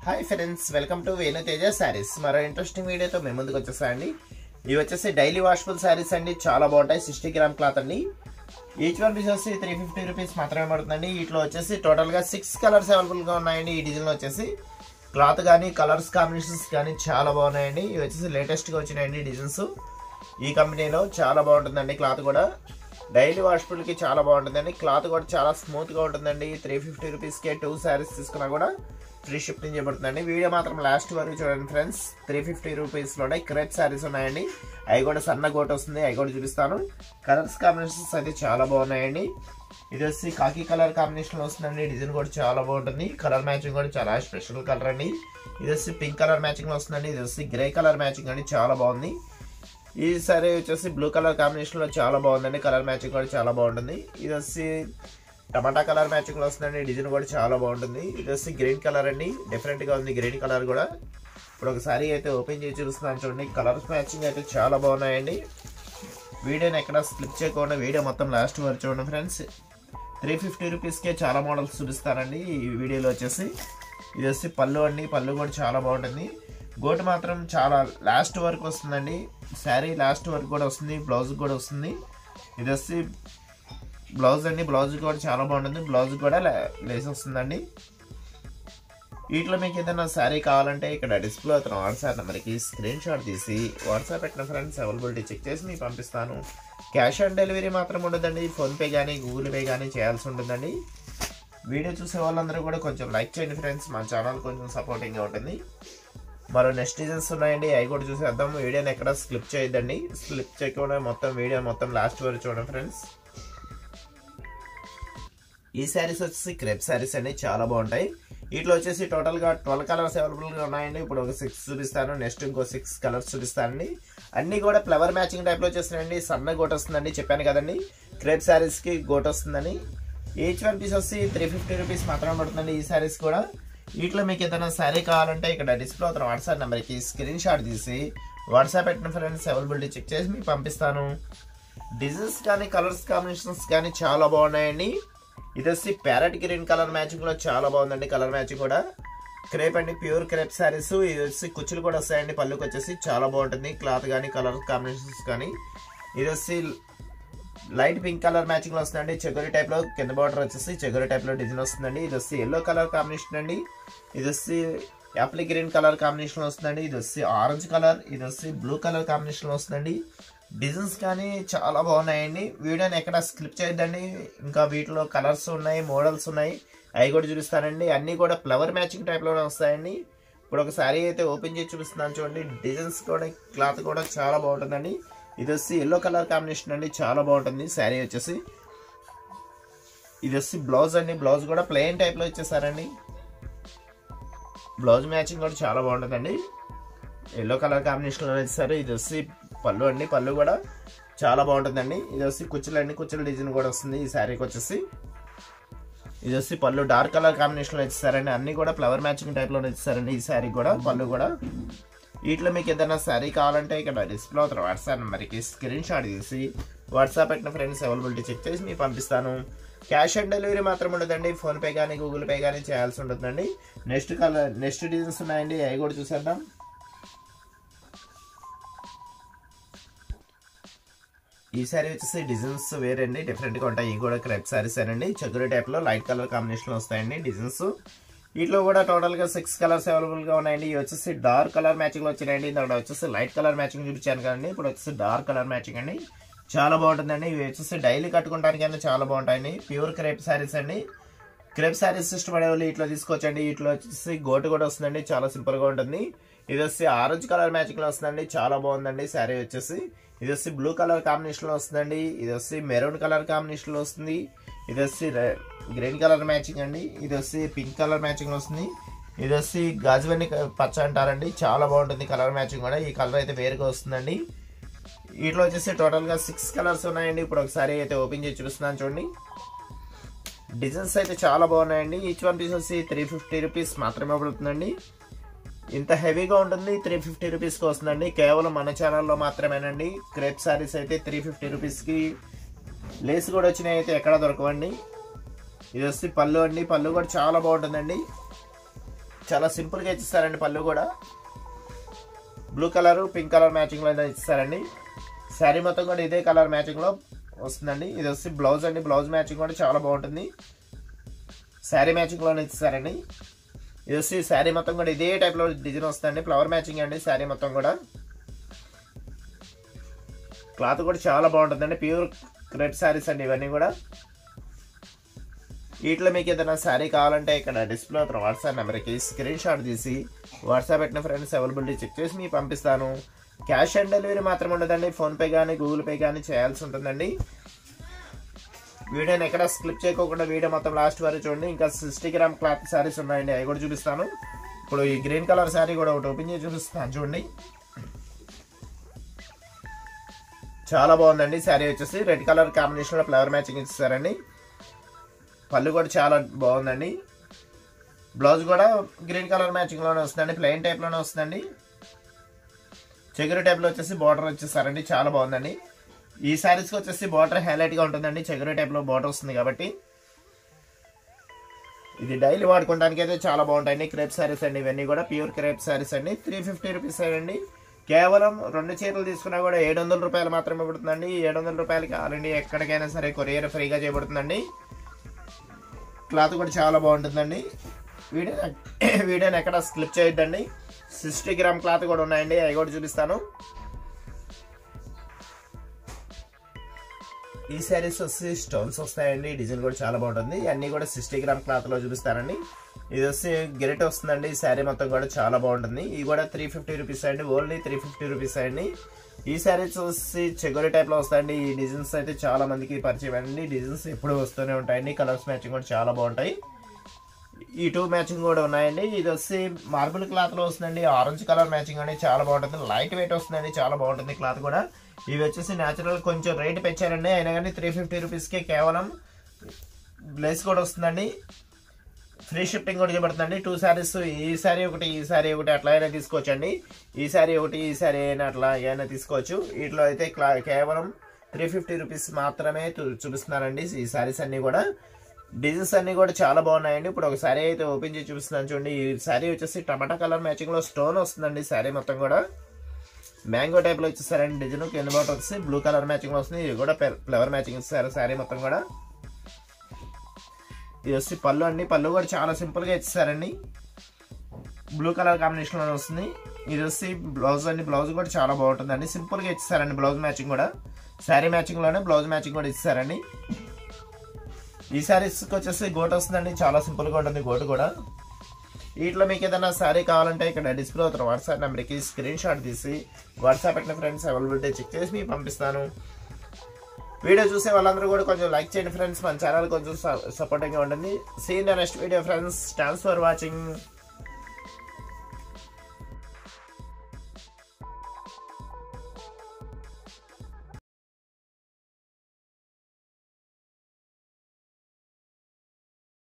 Hi friends, welcome to Venu Teja saris. మరో interesting వీడియోతో మేము ముందుకు వచ్చేసాయండి. ఇవి వచ్చేసి డైలీ వాషబుల్ సారీస్ అండి. చాలా బాగుంటాయి. 60 గ్రామ్ క్లాత్ అండి. ఈచ్ వన్ పీస్ వచ్చి 350 రూపీస్ మాత్రమే పడుతుందండి. వీటిలో వచ్చేసి టోటల్ గా 6 కలర్స్ అవైలబుల్ గా ఉన్నాయండి. ఈ డిజైన్ లో వచ్చేసి క్లాత్ కానీ కలర్స్ కాంబినేషన్స్ కానీ చాలా బాగున్నాయండి. ఇవి వచ్చేసి లేటెస్ట్ గా వచ్చినాయండి డిజైన్స్. ఈ కంపెనీలో చాలా బాగుంటుందండి. క్లాత్ కూడా డైలీ వాషబుల్ కి చాలా బాగుంటుందండి. క్లాత్ కూడా చాలా స్మూత్ గా ఉంటుందండి. 350 రూపీస్ కే 2 సారీస్ తీసుకున్నా కూడా ఫ్రీ షిప్పింగ్ చేయబడుతుందండి. వీడియో మాత్రం లాస్ట్ వరకు చూడండి ఫ్రెండ్స్. 350 రూపీస్ లోనే క్రేప్ సారీస్ ఉన్నాయండి. అవి కూడా సన్న గోట వస్తుంది. అవి కూడా చూపిస్తాను. కలర్స్ కాంబినేషన్స్ అయితే చాలా బాగున్నాయండి. ఇది వచ్చి కాకి కలర్ కాంబినేషన్ లో వస్తుందండి. డిజైన్ కూడా చాలా బాగుంటుంది. కలర్ మ్యాచింగ్ కూడా చాలా స్పెషల్ కలర్ అండి. ఇది వచ్చి పింక్ కలర్ మ్యాచింగ్ లో వస్తుందండి. ఇది వచ్చి గ్రే కలర్ మ్యాచింగ్ అండి. చాలా బాగుంది. ఈ సారీ వచ్చేసి బ్లూ కలర్ కాంబినేషన్ లో చాలా బాగుందండి. కలర్ మ్యాచింగ్ కూడా చాలా బాగుంటుంది. ఇది వచ్చి టమాటా కలర్ మ్యాచింగ్ లో వస్తుందండి. డిజైన్ కూడా చాలా బాగుంటుంది. ఇది వచ్చి గ్రీన్ కలర్ అండి. డిఫరెంట్ గా ఉంది గ్రీన్ కలర్ కూడా. ఇప్పుడు ఒకసారి అయితే ఓపెన్ చేసి చూస్తున్నాను చూడండి. కలర్స్ మ్యాచింగ్ అయితే చాలా బాగున్నాయండి. వీడియోని ఎక్కడ స్లిప్ చేయకుండా వీడియో మొత్తం లాస్ట్ వరకు చూడండి ఫ్రెండ్స్. 350 రూపీస్కే చాలా మోడల్స్ చూపిస్తానండి ఈ వీడియోలో వచ్చేసి. ఇది వచ్చి పళ్ళు అండి. పళ్ళు కూడా చాలా బాగుంటుంది. గోటు మాత్రం చాలా లాస్ట్ వరకు వస్తుందండి. శారీ లాస్ట్ వరకు కూడా వస్తుంది. బ్లౌజ్ కూడా వస్తుంది. ఇది వచ్చి బ్లౌజ్ అండి. బ్లౌజ్ కూడా చాలా బాగుంటుంది. బ్లౌజ్ కూడా లేస్ వస్తుందండి. వీటిలో మీకు ఏదైనా శారీ కావాలంటే ఇక్కడ డిస్ప్లే అవుతున్న వాట్సాప్ నెంబర్కి స్క్రీన్ షాట్ తీసి వాట్సాప్ పెట్టిన ఫ్రెండ్స్ అవైలబిలిటీ చెక్ చేసి మీకు పంపిస్తాను. క్యాష్ ఆన్ డెలివరీ మాత్రం ఉండదండి. ఫోన్పే కానీ గూగుల్ పే కానీ చేయాల్సి ఉంటుందండి. వీడియో చూసే వాళ్ళందరూ కూడా కొంచెం లైక్ చేయండి ఫ్రెండ్స్. మా ఛానల్ కొంచెం సపోర్టింగ్గా ఉంటుంది. మరో నెక్స్ట్ డిజైన్స్ ఉన్నాయండి. అవి కూడా చూసేద్దాం. వీడియోని ఎక్కడ స్కిప్ చేయొద్దండి. స్కిప్ చేయకుండా మొత్తం వీడియో మొత్తం లాస్ట్ వరకు చూడండి ఫ్రెండ్స్. ఈ శారీస్ వచ్చేసి క్రేప్ శారీస్ అండి. చాలా బాగుంటాయి. వీటిలో వచ్చేసి టోటల్ గా 12 కలర్స్ అవైలబుల్ గా ఉన్నాయండి. ఇప్పుడు ఒక 6 చూపిస్తాను. నెక్స్ట్ ఇంకో 6 కలర్స్ చూపిస్తానండి. అన్ని కూడా ఫ్లవర్ మ్యాచింగ్ టైప్ లో వచ్చేస్తున్నాయండి. సన్న గోట వస్తుందండి. చెప్పాను కదండి క్రేప్ శారీస్ కి గోట వస్తుందని. ఈచ్ వన్ పీస్ వచ్చి 350 రూపీస్ మాత్రమే పడుతుందండి. ఈ శారీస్ కూడా. వీటిలో మీకు ఏదైనా శారీ కావాలంటే ఇక్కడ డిస్ప్లే అవుతున్న వాట్సాప్ నెంబర్కి స్క్రీన్ షాట్ తీసి వాట్సాప్ పెట్టిన ఫ్రెండ్స్ అవైలబిలిటీ చెక్ చేసి మీకు పంపిస్తాను. డిజైన్స్ కానీ కలర్స్ కాంబినేషన్స్ కానీ చాలా బాగున్నాయండి. ఇది వచ్చి ప్యారెట్ గ్రీన్ కలర్ మ్యాచింగ్ లో చాలా బాగుందండి. కలర్ మ్యాచింగ్ కూడా క్రేప్ అండి. Pure crepe saris. ఇది వచ్చి కుచ్చులు కూడా వస్తాయండి. పళ్ళుకి వచ్చేసి చాలా బాగుంటుంది. క్లాత్ కానీ కలర్ కాంబినేషన్స్ కానీ. ఇది వచ్చి లైట్ పింక్ కలర్ మ్యాచింగ్ లో వస్తుందండి. చెగురి టైప్ లో కింద బార్డర్ వచ్చేసి చెగురి టైప్ లో డిజైన్ వస్తుందండి. ఇది వచ్చి ఎల్లో కలర్ కాంబినేషన్ అండి. ఇది వచ్చి యాపిల్ గ్రీన్ కలర్ కాంబినేషన్ లో వస్తుందండి. ఇది వచ్చి ఆరెంజ్ కలర్. ఇది వచ్చి బ్లూ కలర్ కాంబినేషన్ లో వస్తుందండి. డిజైన్స్ కానీ చాలా బాగున్నాయండి. వీడియోని ఎక్కడ స్కిప్ చేయొద్దండి. ఇంకా వీటిలో కలర్స్ ఉన్నాయి, మోడల్స్ ఉన్నాయి. అవి కూడా చూపిస్తానండి. అన్ని కూడా ఫ్లవర్ మ్యాచింగ్ టైప్ లోనే వస్తాయండి. ఇప్పుడు ఒక శారీ అయితే ఓపెన్ చేసి చూపిస్తున్నాను చూడండి. డిజైన్స్ కూడా క్లాత్ కూడా చాలా బాగుంటుందండి. ఇది వచ్చి ఎల్లో కలర్ కాంబినేషన్ అండి. చాలా బాగుంటుంది శారీ వచ్చేసి. ఇది వచ్చి బ్లౌజ్ అండి. బ్లౌజ్ కూడా ప్లెయిన్ టైప్ లో ఇచ్చేసారండి. బ్లౌజ్ మ్యాచింగ్ కూడా చాలా బాగుంటుందండి. ఎల్లో కలర్ కాంబినేషన్ లో ఇచ్చారు. ఇది వచ్చి పళ్ళు అండి. పళ్ళు కూడా చాలా బాగుంటుందండి. ఇది వచ్చి కుచ్చులు అండి. కుచ్చుల డిజైన్ కూడా వస్తుంది ఈ శారీకి వచ్చేసి. ఇది వచ్చి పళ్ళు డార్క్ కలర్ కాంబినేషన్ లో ఇచ్చారండి. అన్ని కూడా ఫ్లవర్ మ్యాచింగ్ టైప్ లో ఇచ్చారండి ఈ శారీ కూడా. పళ్ళు కూడా. వీటిలో మీకు ఏదైనా శారీ కావాలంటే ఇక్కడ డిస్ప్లే అవుతున్న వాట్సాప్ నెంబర్కి స్క్రీన్ షాట్ తీసి వాట్సాప్ పెట్టిన ఫ్రెండ్స్ అవైలబిలిటీ చెక్ చేసి మీకు పంపిస్తాను. క్యాష్ ఆన్ డెలివరీ మాత్రం ఉండదండి. ఫోన్పే కానీ గూగుల్ పే కానీ చేయాల్సి ఉంటుందండి. నెక్స్ట్ డిజైన్స్ ఉన్నాయండి. అవి కూడా చూసేద్దాం. ఈ శారీ వచ్చేసి డిజైన్స్ వేరండి. డిఫరెంట్ గా ఉంటాయి. ఇవి కూడా క్రేప్ శారీస్ అండి. చెగురి టైప్ లో లైట్ కలర్ కాంబినేషన్ లో వస్తాయండి డిజైన్స్. వీటిలో కూడా టోటల్ గా 6 కలర్స్ అవైలబుల్ గా ఉన్నాయండి. ఇవి వచ్చేసి డార్క్ కలర్ మ్యాచింగ్ లో వచ్చినాయండి. ఇందాక వచ్చేసి లైట్ కలర్ మ్యాచింగ్ చూపించాను కదండి. ఇప్పుడు వచ్చేసి డార్క్ కలర్ మ్యాచింగ్ అండి. చాలా బాగుంటుందండి. ఇవి వచ్చేసి డైలీ కట్టుకోవడానికి చాలా బాగుంటాయండి. ప్యూర్ క్రేప్ శారీస్ అండి. క్రేప్ శారీస్ ఇష్టపడే వాళ్ళు ఇట్లా తీసుకోవచ్చండి. ఇట్లా వచ్చేసి గోటు కూడా వస్తుందండి. చాలా సింపుల్ గా ఉంటుంది. ఇది వచ్చి ఆరెంజ్ కలర్ మ్యాచింగ్ లో వస్తుందండి. చాలా బాగుందండి శారీ వచ్చేసి. ఇది వచ్చి బ్లూ కలర్ కాంబినేషన్ లో వస్తుందండి. ఇది వచ్చి మెరూన్ కలర్ కాంబినేషన్ లో వస్తుంది. ఇది వచ్చి గ్రీన్ కలర్ మ్యాచింగ్ అండి. ఇది వచ్చి పింక్ కలర్ మ్యాచింగ్ లో వస్తుంది. ఇది వచ్చి గాజువెన్ని పచ్చ అంటారండి. చాలా బాగుంటుంది కలర్ మ్యాచింగ్ కూడా. ఈ కలర్ అయితే వేరుగా వస్తుందండి. వీటిలో వచ్చేసి టోటల్ గా 6 కలర్స్ ఉన్నాయండి. ఇప్పుడు ఒకసారి అయితే ఓపెన్ చేసి చూపిస్తున్నాను చూడండి. డిజైన్స్ అయితే చాలా బాగున్నాయండి. ఈచ్ వన్ పీస్ వచ్చి 350 రూపీస్ మాత్రమే పడుతుందండి. ఇంత హెవీగా ఉంటుంది. 350 రూపీస్కి వస్తుందండి. కేవలం మన ఛానల్లో మాత్రమేనండి. క్రేప్ శారీస్ అయితే 350 రూపీస్కి లేస్ కూడా వచ్చినాయి అయితే ఎక్కడ దొరకవండి. ఇది వచ్చి పళ్ళు అండి, పళ్ళు కూడా చాలా బాగుంటుందండి, చాలా సింపుల్గా ఇచ్చిస్తారండి. పళ్ళు కూడా బ్లూ కలర్ పింక్ కలర్ మ్యాచింగ్లో ఇచ్చిస్తారండి. శారీ మొత్తం కూడా ఇదే కలర్ మ్యాచింగ్లో వస్తుందండి. ఇది వచ్చి బ్లౌజ్ అండి, బ్లౌజ్ మ్యాచింగ్ కూడా చాలా బాగుంటుంది, శారీ మ్యాచింగ్లోనే ఇచ్చిస్తారండి. ఇది వచ్చి శారీ మొత్తం కూడా ఇదే టైప్లో డిజైన్ వస్తుందండి, ఫ్లవర్ మ్యాచింగ్ అండి. శారీ మొత్తం కూడా క్లాత్ కూడా చాలా బాగుంటుందండి, ప్యూర్ క్రేప్ శారీస్ అండి ఇవన్నీ కూడా. వీటిలో మీకు ఏదైనా శారీ కావాలంటే ఇక్కడ డిస్ప్లే అవుతున్న వాట్సాప్ నెంబర్కి స్క్రీన్ షాట్ తీసి వాట్సాప్ పెట్టిన ఫ్రెండ్స్ అవైలబిలిటీ చెక్ చేసి మీకు పంపిస్తాను. క్యాష్ ఆన్ డెలివరీ మాత్రం ఉండదండి, ఫోన్పే కానీ గూగుల్ పే కానీ చేయాల్సి ఉంటుందండి. వీడియోని ఎక్కడ స్కిప్ చేయకుండా వీడియో మొత్తం లాస్ట్ వరకు చూడండి. ఇంకా 60 గ్రామ్ క్లాత్ శారీస్ ఉన్నాయండి, అవి కూడా చూపిస్తాను. ఇప్పుడు ఈ గ్రీన్ కలర్ శారీ కూడా ఒకటి ఓపెన్ చేసి చూపిస్తాను చూడండి. చాలా బాగుందండి శారీ వచ్చేసి రెడ్ కలర్ కాంబినేషన్లో ఫ్లవర్ మ్యాచింగ్ ఇస్తారండి. పళ్ళు కూడా చాలా బాగుందండి, బ్లౌజ్ కూడా గ్రీన్ కలర్ మ్యాచింగ్లోనే వస్తుందండి, ప్లెయిన్ టైప్లోనే వస్తుందండి. చెగురు టైప్లో వచ్చేసి బార్డర్ వచ్చేసారండి, చాలా బాగుందండి. ఈ శారీస్కి వచ్చేసి బార్డర్ హైలైట్గా ఉంటుందండి, చెగురు టైప్లో బార్డర్ వస్తుంది కాబట్టి ఇది డైలీ వాడుకోవడానికి అయితే చాలా బాగుంటాయండి. క్రేప్ శారీస్ అండి ఇవన్నీ కూడా, ప్యూర్ క్రేప్ శారీస్ అండి. 350 రూపీస్ అండి. కేవలం 2 చీరలు తీసుకున్నా కూడా 700 రూపాయలు మాత్రమే పడుతుందండి. 700 రూపాయలకి కావాలండి, ఎక్కడికైనా సరే కొరియర్ ఫ్రీగా చేయబడుతుందండి. క్లాత్ కూడా చాలా బాగుంటుందండి. వీడియోని ఎక్కడ స్కిప్ చేయొద్దండి. 60 గ్రామ్ క్లాత్ కూడా ఉన్నాయండి, అవి కూడా చూపిస్తాను. ఈ శారీస్ వచ్చి స్టోన్స్ వస్తాయండి, డిజైన్ కూడా చాలా బాగుంటుంది. అన్నీ కూడా 60 గ్రామ్ క్లాత్లో చూపిస్తానండి. ఇది వచ్చి గెరెట్ వస్తుందండి, ఈ శారీ మొత్తం కూడా చాలా బాగుంటుంది. ఇది కూడా 350 రూపీస్ అండి, ఓన్లీ 350 రూపీస్ అండి. ఈ శారీస్ వచ్చి చెగోరి టైప్లో వస్తాయండి. ఈ డిజైన్స్ అయితే చాలా మందికి పరిచయం అండి, డిజైన్స్ ఎప్పుడు వస్తూనే ఉంటాయండి. కలర్స్ మ్యాచింగ్ కూడా చాలా బాగుంటాయి. ఈ 2 మ్యాచింగ్ కూడా ఉన్నాయండి. ఇది వచ్చి మార్బుల్ క్లాత్లో వస్తుందండి, ఆరెంజ్ కలర్ మ్యాచింగ్ అండి, చాలా బాగుంటుంది. లైట్ వెయిట్ వస్తుందండి, చాలా బాగుంటుంది క్లాత్ కూడా. ఇవి వచ్చేసి న్యాచురల్ కొంచెం రేట్ పెంచారండి, అయినా కానీ 350 రూపీస్కే కేవలం బ్లేస్ కూడా వస్తుందండి. ఫ్రీ షిప్పింగ్ కూడా చేయబడుతుందండి. 2 శారీస్, ఈ శారీ ఒకటి ఈ శారీ ఒకటి అట్లా అయినా తీసుకోవచ్చండి. ఈ శారీ ఒకటి ఈ శారీ అయినా అట్లా అయినా తీసుకోవచ్చు. వీటిలో అయితే కేవలం 350 రూపీస్ మాత్రమే చూపిస్తున్నారండి. ఈ శారీస్ అన్నీ కూడా డిజైన్స్ అన్నీ కూడా చాలా బాగున్నాయండి. ఇప్పుడు ఒక శారీ అయితే ఓపెన్ చేసి చూపిస్తున్నాను చూడండి. ఈ శారీ వచ్చేసి టమాటా కలర్ మ్యాచింగ్లో స్టోన్ వస్తుందండి. శారీ మొత్తం కూడా మ్యాంగో టైప్లో వచ్చేసారండి డిజైన్. కింద బాట వచ్చేసి బ్లూ కలర్ మ్యాచింగ్లో వస్తుంది, ఇది కూడా ఫ్లవర్ మ్యాచింగ్ ఇస్తారు శారీ మొత్తం కూడా. ఇది వచ్చి పళ్ళు అండి, పళ్ళు కూడా చాలా సింపుల్గా ఇచ్చేసారండి, బ్లూ కలర్ కాంబినేషన్లో వస్తుంది. ఇది వచ్చి బ్లౌజ్ అండి, బ్లౌజ్ కూడా చాలా బాగుంటుందండి, సింపుల్గా ఇచ్చేసారండి. బ్లౌజ్ మ్యాచింగ్ కూడా శారీ మ్యాచింగ్లోనే బ్లౌజ్ మ్యాచింగ్ కూడా ఇచ్చేసారండి. ఈ శారీస్కి వచ్చేసి గోటు వస్తుందండి, చాలా సింపుల్గా ఉంటుంది గోటు కూడా. వీటిలో మీకు ఏదైనా శారీ కావాలంటే ఇక్కడ డిస్ప్లే అవుతున్న వాట్సాప్ నెంబర్కి స్క్రీన్ షాట్ తీసి వాట్సాప్ పెట్టిన ఫ్రెండ్స్ అవైలబిలిటీ చెక్ చేసి మీకు పంపిస్తాను. వీడియో చూసే వాళ్ళందరూ కూడా కొంచెం లైక్ చేయండి ఫ్రెండ్స్, మన ఛానల్ కొంచెం సపోర్టింగ్గా ఉంటుంది. See in the next video friends, thanks for watching.